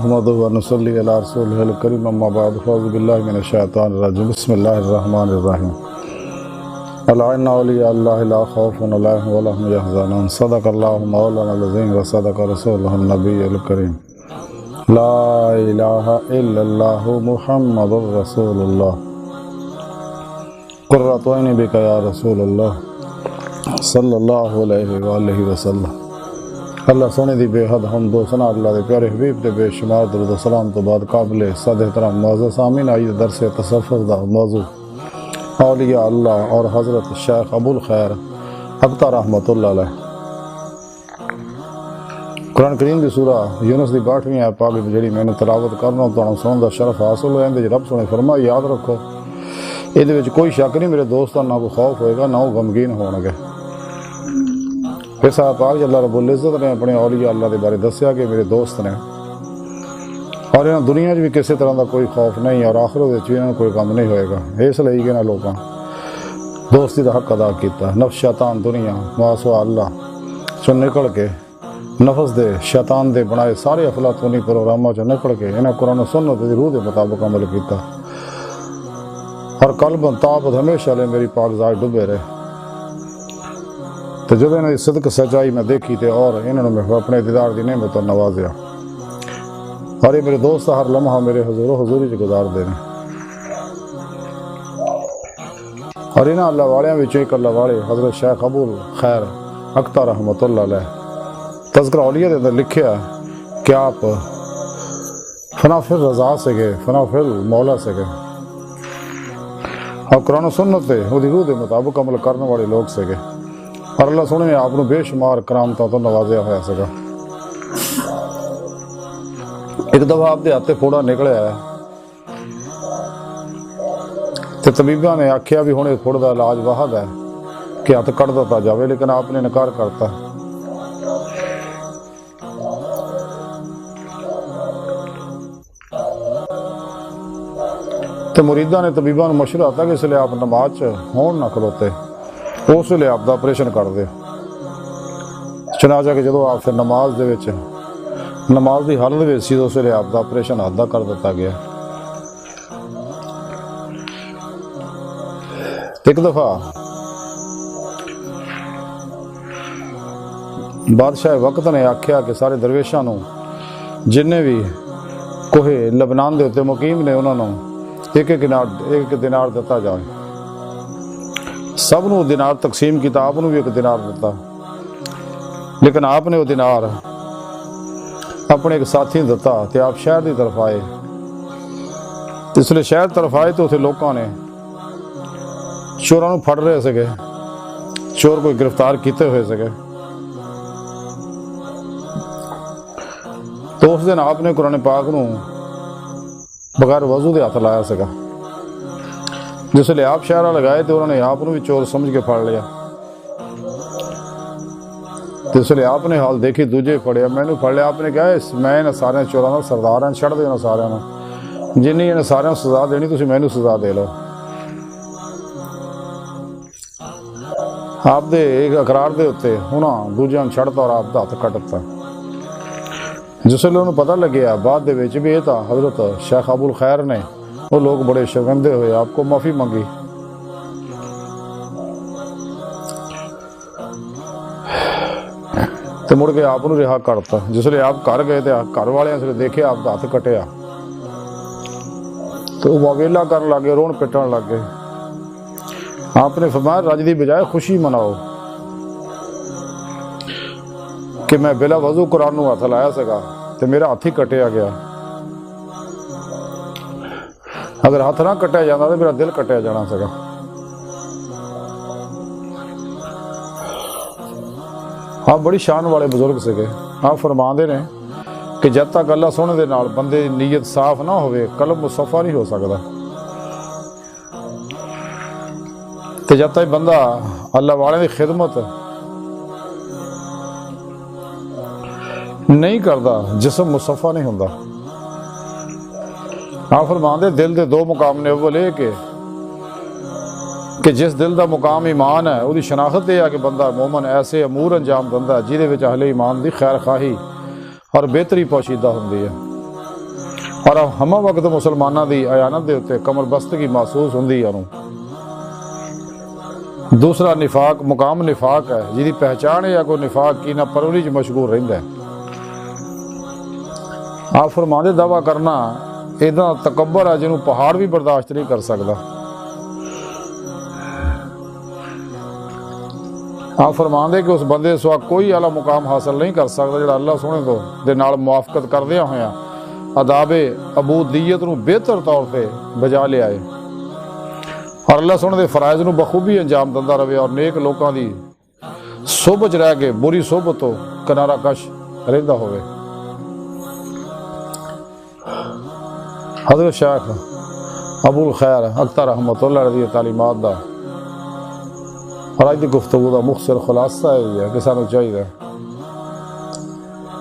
محمد و نصلی علی رسول الکریم اما بعد فاعوذ باللہ من الشیطان الرجیم بسم اللہ الرحمن الرحیم الا ان اولیاء اللہ لا خوف علیہم ولا هم یحزنون صدق اللہ مولانا العظیم و صدق رسولہ النبی الکریم لا الہ الا اللہ محمد رسول اللہ قرۃ عینی بک یا رسول اللہ صلی اللہ علیہ وآلہ وسلم۔ اللہ سونے دی بے حد حمد و ثنا اللہ دے پیارے حبیب دے بے شمار درود و سلام تو بعد قابل صد احترام معزز سامعین آئیے درس تصوف دا موضوع اولیاء اللہ اور حضرت شیخ ابو الخیر اختر رحمۃ اللہ علیہ۔ قرآن کریم دی سورہ یونس دی 62ویں آیت پاک جڑی میں نے تلاوت کرنا تو سنن دا شرف حاصل ہویا اندے رب سونے فرمایا یاد رکھو یہ وچ کوئی شک نہیں میرے دوستاں نہ کوئی خوف ہوئے گا نہ وہ غمگین ہون گے۔ پھر صاحب پاک جی اللہ رب العزت نے اپنے اولیاء اللہ دے بارے دسیا کہ میرے دوست نے اور انہاں دنیا بھی کسی طرح دا کوئی خوف نہیں اور آخرت بھی انہاں کوئی غم نہیں ہوئے گا۔ اس لیے کہ نہ لوگاں دوستی دا حق ادا کیتا۔ نفس شیطان دنیا ماسوا اللہ چوں نکل کے نفس دے شیطان دے بنائے سارے افلاطونی پروگراماں چوں نکل کے انہاں قرآن و سنت دی روح دے مطابق عمل کیتا اور قلب تابت ہمیشہ لے میری پاک ذات ڈبے رہے۔ تو جب انہوں نے صدق سچائی میں دیکھی تھے اور انہوں نے اپنے دیدار دی نعمت اور نوازیا اور یہ میرے دوست ہر لمحہ میرے حضور و حضوری سے گزار دے رہے اور انہاں اللہ والیاں وچوں ایک اللہ والے حضرت شیخ ابو الخیر اختر رحمۃ اللہ علیہ تذکرہ اولیاء دے اندر لکھیا کہ آپ فنا فی الرضا سے گئے فنا فی المولا سے گئے اور قرآن و سنت دے وہ روح دے مطابق عمل کرنے والے لوگ سے گئے اور اللہ سونے نے آپ بے شمار کرامتوں تو نوازیا ہوا سکا۔ ایک دفعہ آپ دے ہاتھے پھوڑا نکلیا ہے تو طبیبہ نے آکھیا بھی ہونے پھوڑ دا علاج واحد ہے کہ ہاتھ کٹ دیتا جاوے، لیکن آپ نے انکار کرتا تو مریداں نے طبیبہ نے مشورہ آتا کہ اس لیے آپ نماز ہون نہ کھلوتے اس لیے آپ دا آپریشن کر دے۔ چنانچہ کہ جدو آپ پھر نماز دے وچ نماز دی حالت وچ سی اس لیے آپ دا آپریشن ادا کر دیتا گیا۔ ایک دفعہ بادشاہ وقت نے آکھیا کہ سارے درویشاں نو جننے بھی کوہ لبنان دے اتے مقیم نے انہوں نے ایک دینار دیتا جائے۔ سب نو دینار تقسیم کیتا، آپ نو بھی ایک دینار دیتا، لیکن آپ نے وہ دینار اپنے ایک ساتھی دیتا تے آپ شہر دی طرف آئے۔ اس لیے شہر طرف آئے تو اتنے لوگوں نے چوراں نو پھڑ رہے سکے، چور کوئی گرفتار کیتے ہوئے سکے۔ تو اس دن آپ نے قرآن پاک نو بغیر وضو دے ہاتھ لایا سکا، جس لیے آپ شہرہ لگائے تو انہوں نے آپ بھی چور سمجھ کے پھڑ لیا۔ تو اس لیے آپ نے حال دیکھی دوجے پڑھیا میں نے پڑھ لیا۔ آپ نے کہا میں نے سارے چوراں سردار ہیں چھڑ دینا سارے جنہیں انہیں سارے سزا دینی تسی میں نے سزا دے لو۔ آپ دے ایک اقرار دے ہوتے ہونا دوجے چھڑتا اور آپ دا ہاتھ کٹتا۔ جس لیے انہوں پتہ لگیا بعد دے وچ بھی یہ تھا حضرت شیخ ابو الخیر نے وہ لوگ بڑے شرمندے ہوئے آپ کو معافی مانگی۔ تو مڑ کے آپ رہا کرتا، جس لیے آپ گھر گئے تھے گھر والے سے دیکھے آپ کا ہاتھ کٹیا تو وہ ویلا کرنے لگے رون پٹن لگ گئے۔ آپ نے فرمایا رج دی بجائے خوشی مناؤ کہ میں بلا وضو قرآن نو ہاتھ لایا سکا تو میرا ہاتھ ہی کٹیا گیا، اگر ہاتھ نہ کٹیا جانا تو میرا دل کٹیا جانا سکا۔ آپ بڑی شان والے بزرگ سکے۔ آپ فرماندے نے کہ جب تک اللہ سونے دے نال بندے نیت صاف نہ ہوئے قلب مصفا نہیں ہو سکتا، تو جب تک بندہ اللہ والے دی خدمت نہیں کرتا جسم مصفا نہیں ہوتا۔ آپ فرماندے دل دے دو مقام نے، اول یہ کہ جس دل دا مقام ایمان ہے وہ دی شناخت یہ ہے کہ بندہ مومن ایسے امور انجام دندا ہے جہدے وچ اہل ایمان دی خیر خواہی اور بہتری پوشیدہ ہوندی ہے۔ اور ہمہ وقت مسلمانوں کی عیانت کے اتنے کمر بستگی محسوس ہوتی ہے. دوسرا نفاق مقام نفاق ہے جی پہچان ہے یا کوئی نفاق کی نہ پرولی مشغول رہتا ہے. آپ فرماندے دعویٰ کرنا اتنا تکبر ہے جنہوں پہاڑ بھی برداشت نہیں کر سکتا. آپ فرماندے کہ اس بندے سوا کوئی اعلیٰ مقام حاصل نہیں کر سکتا جڑا اللہ سونے تو دے نال موافقت کردیا ہویا آداب عبودیت نو بہتر طور پہ بجا لے آئے اور اللہ سونے دے فرائض نو بخوبی انجام دندا رہے اور نیک لوکاں دی صحبت رہ کے بری صحبت تو کنارہ کش رہندا ہوئے. حضرت شیخ ابو الخیر اختر رحمۃ اللہ علیہ تعلیمات دا اور آج دی گفتگو دا مختصر خلاصہ ہے کہ سانو چاہیے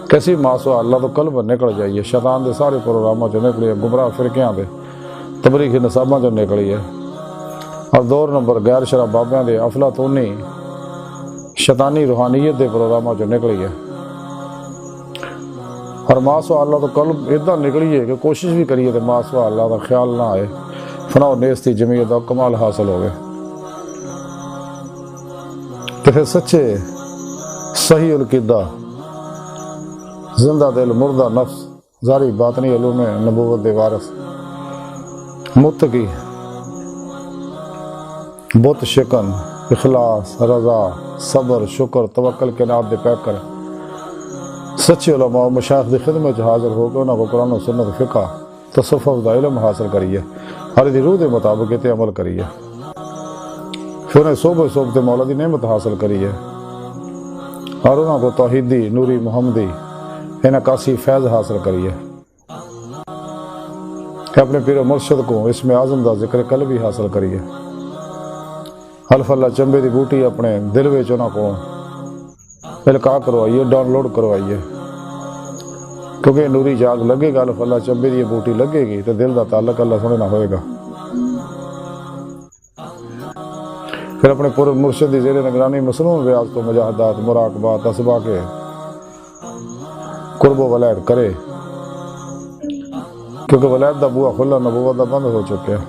کیسی ماسو اللہ تو قلب نکل جائیے شیطان دے سارے پروگراموں چ نکلی ہے گمراہ فرقیاں دے تبریخی نصاباں چ نکلی ہے اور 2 نمبر غیر شرع بابیاں دے افلاطونی شیطانی روحانیت دے پروگراموں چ نکلی ہے. اور ماسو اللہ تو قلب اتنا نکلی ہے کہ کوشش بھی کریے تو ماسو اللہ کا خیال نہ آئے فنا و نیستی جمعیت کا کمال حاصل ہوگئے. کہ پھر سچے صحیح القدہ زندہ دل مردہ نفس ظاہری باطنی علوم نبوت دے وارث متقی بت شکن اخلاص رضا صبر شکر توکل کے ناب دے پیکر سچے علماء و مشایخ دی خدمت حاضر ہو کے انہوں کو قرآن و سنت فقہ تصوف دا علم حاصل کریے ہر دی روح دے مطابق تے عمل کریے پھر انہیں صحبت مولا دی نعمت حاصل کریے اور انہوں کو توحیدی نوری محمدی انعکاسی فیض حاصل کریے کہ اپنے پیر و مرشد کو اسم اعظم دا ذکر قلبی حاصل کریے. حلف اللہ چمبے دی بوٹی اپنے دل وچ انہاں کو القاء کروائیے ڈاؤن لوڈ کروائیے کیونکہ نوری جاگ لگے گا الف اللہ چمبے دی بوٹی لگے گی تو دل دا تعلق اللہ سنے نہ ہوئے گا. پھر اپنے پورے مرشد دی زیر نگرانی مصنون ریاض تو مجاہدات مراقبات اسبا کے قرب و ولایت کرے کیونکہ ولایت دا بوا کھلا نبوت دا بند ہو چکے ہیں.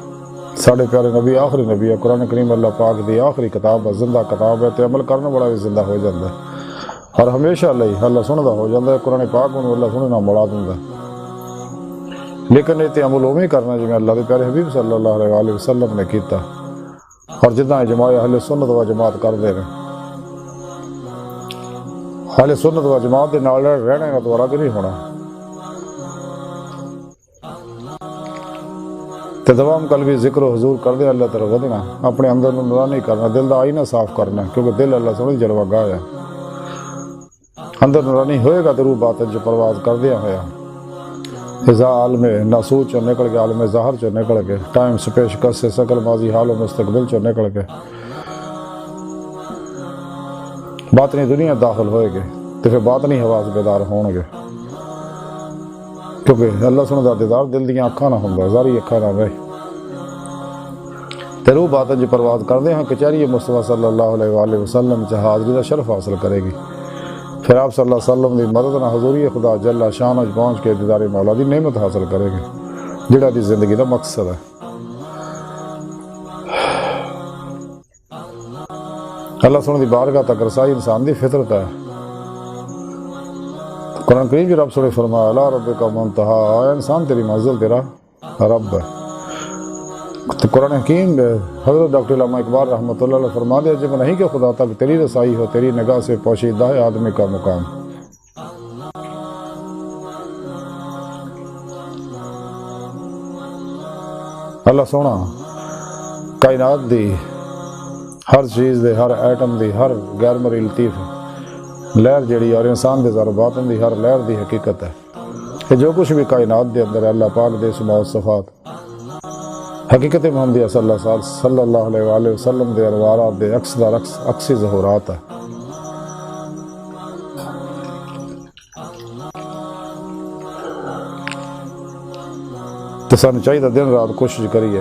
ساڑھے پیارے نبی آخری نبی ہے قرآن کریم اللہ پاک دی آخری کتاب ہے زندہ کتاب ہے تے عمل کرنے والا بھی زندہ ہو جاتا ہے اور ہمیشہ اللہ سندا ہو جاتا ہے. قرآن پاک انہوں اللہ سننا مولا دوں لیکن یہ عمل اویں کرنا جی اللہ کے پیارے حبیب صلی اللہ علیہ وسلم نے کیتا اور جتنا اجماع اہل سنت و جماعت کر دے رہے اہل سنت و جماعت دے نال رہنے کا دوبارہ بھی نہیں ہونا تے دوام قلبی ذکر و حضور کر دے اللہ طرف ودنا اپنے اندر نورانی کرنا دل دا آئینہ صاف کرنا کیونکہ دل اللہ سنے جلوہ گاہ ہے اندر نورانی ہوئے گا تو روح باطن جو پرواز کر دیا ہویا ازا عالم ناسوچ چو نکل کے عالم ظاہر چو نکل کے ٹائم سپیش کس سے سکل ماضی حال و مستقبل چو نکل کے باطنی دنیا داخل ہوئے گے تو پھر باطنی حواس بیدار ہون گے کیونکہ اللہ سنے دا دیدار دل دیاں اکھاں نہ ہوں گا ظاہری اکھاں نہ رہے تے روح باطن جو پرواز کر دے ہاں کچہری مصطفیٰ صلی اللہ علیہ وآلہ وسلم چاہ حاضری دا شرف حاصل کرے گی. پھر آپ صلی اللہ علیہ وسلم دی مدد نہ حضوری خدا جل شان اج پہنچ کے دیدار مولا دی نعمت حاصل کرے گی جڑا دی زندگی دا مقصد ہے. اللہ سنے دی بارگاہ تک رسائی انسان دی فطرت ہے. قرآن کریم کی رب سنے فرمایا اللہ رب کا منتہا آیا انسان تیری منزل تیرا رب ہے. تو قرآن حکیم حضرت ڈاکٹر علامہ اقبال رحمۃ اللہ علیہ فرما دیا جب نہیں کہ خدا تک تیری رسائی ہو تیری نگاہ سے پوشیدہ ہے آدمی کا مقام. اللہ سونا کائنات دی ہر چیز دے ہر ایٹم دی ہر غیر مری لطیف لہر جیڑی اور انسان دے ذرا باطن دی ہر لہر دی حقیقت ہے کہ جو کچھ بھی کائنات دے اندر اللہ پاک دے اسماء و صفات حقیقت محمدیہ صلی اللہ علیہ وآلہ وسلم دے انوارات دے عکس در عکسی ظہورات ہے. تو سانو چاہیے دن رات کوشش کریے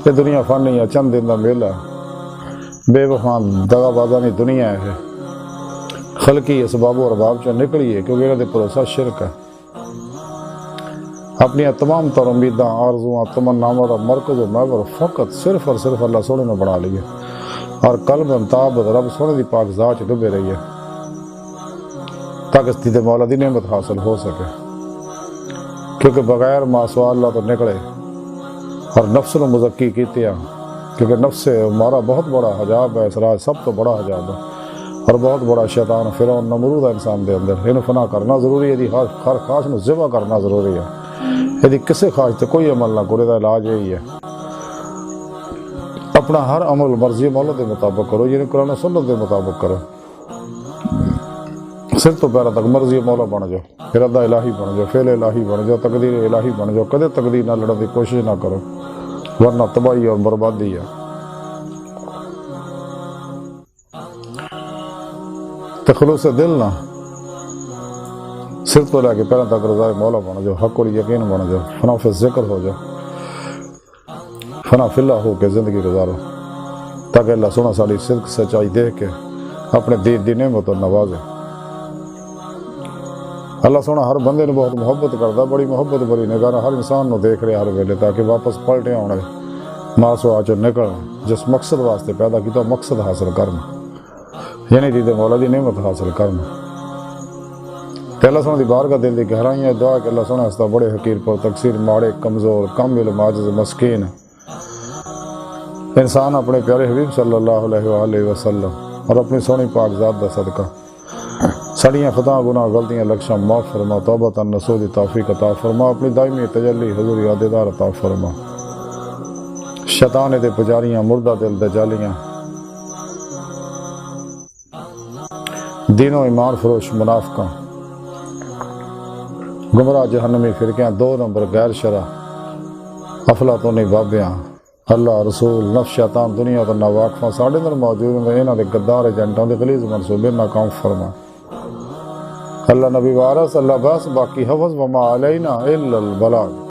یہ دنیا فانی ہے چند دن دا میلہ بے وفان دغا بازانی دنیا ہے خلقی اسباب و ارباب چو نکلی ہے کیونکہ انہوں نے بھروسہ شرک ہے اپنی تمام تر امیداں آرزواں تمناواں کا مرکز و محور فقط صرف اور صرف اللہ سونے نے بنا لیے اور قلب مطابق رب سونے دی پاک ذات چ ڈبے رہی ہے تاکہ اس دی مولا دی نعمت حاصل ہو سکے، کیونکہ بغیر ما سوا اللہ تو نکلے اور نفس نو مزکی کیتے ہیں، کیونکہ نفس ہمارا بہت بڑا حجاب ہے، اسرار سب تو بڑا حجاب ہے اور بہت بڑا شیطان فرعون نمرود ہے انسان دے اندر، یہ فنا کرنا ضروری ہے، دی ہر خواہش نو ذبح کرنا ضروری ہے، یہ کسی خواہش تے کوئی عمل نہ کرے، دا علاج یہی ہے اپنا ہر عمل مرضی مولا دے مطابق کرو، یعنی قرآن و سنت دے مطابق کرو، سر تو پیرا تک مرضی مولا بن جاؤ، ارادہ الہی بن جاؤ، فعل الہی بن جاؤ، تقدیر الہی بن جاؤ، کدے تقدیر نہ لڑن دی کوشش نہ کرو ورنہ تباہی اور بربادی ہے۔ خلوص دل نہ سر تو لے کے پہلے تک رضا مولا بن جاؤ، حق اور یقین بن جاؤ، فنا فی ذکر ہو جاؤ، فنا فی اللہ ہو کے زندگی گزارو، تاکہ اللہ سونا ساری صدق سچائی دیکھ کے اپنے دین دی نعمت اور نوازے۔ اللہ سونا ہر بندے نے بہت محبت کرتا، بڑی محبت بڑی نگاہ ہر انسان نو دیکھ رہے ہر ویلے، تاکہ واپس پلٹے آنے ماسو آ چو نکل جس مقصد واسطے پیدا کیتا مقصد حاصل کرنا، یعنی دیدے مولا دی نعمت حاصل کرنا۔ کہ اللہ سونا دی بارگاہ دل دی گہرائیاں دعا کہ اللہ سونا ہستا بڑے حقیر پر تقصیر ماڑے کمزور کم علم عاجز مسکین انسان اپنے پیارے حبیب صلی اللہ علیہ وآلہ وسلم اور اپنی سونی پاک ذات دا صدقہ سڑیاں خطاں گناہ غلطیاں لکشاں معاف فرما، توبہ نصوح دی توفیق عطا فرما، اپنی دائمی تجلی حضور یادگار عطا فرما، شیطان دے پجاریاں مردہ دل دجالیاں دینوں ایمان فروش منافقاں گمراہ جہنمی فرقیاں دو نمبر غیر شرع افلاطونی بابیاں اللہ رسول نفس شیطان دنیا تو ناواقفاں ساڑھے اندر موجود ہیں، انہاں دے غدار ایجنٹاں دے غلیظ منصوبے ناکام فرما۔ اللہ نبی وارث اللہ بس باقی حفظ وما علینا الا البلاغ۔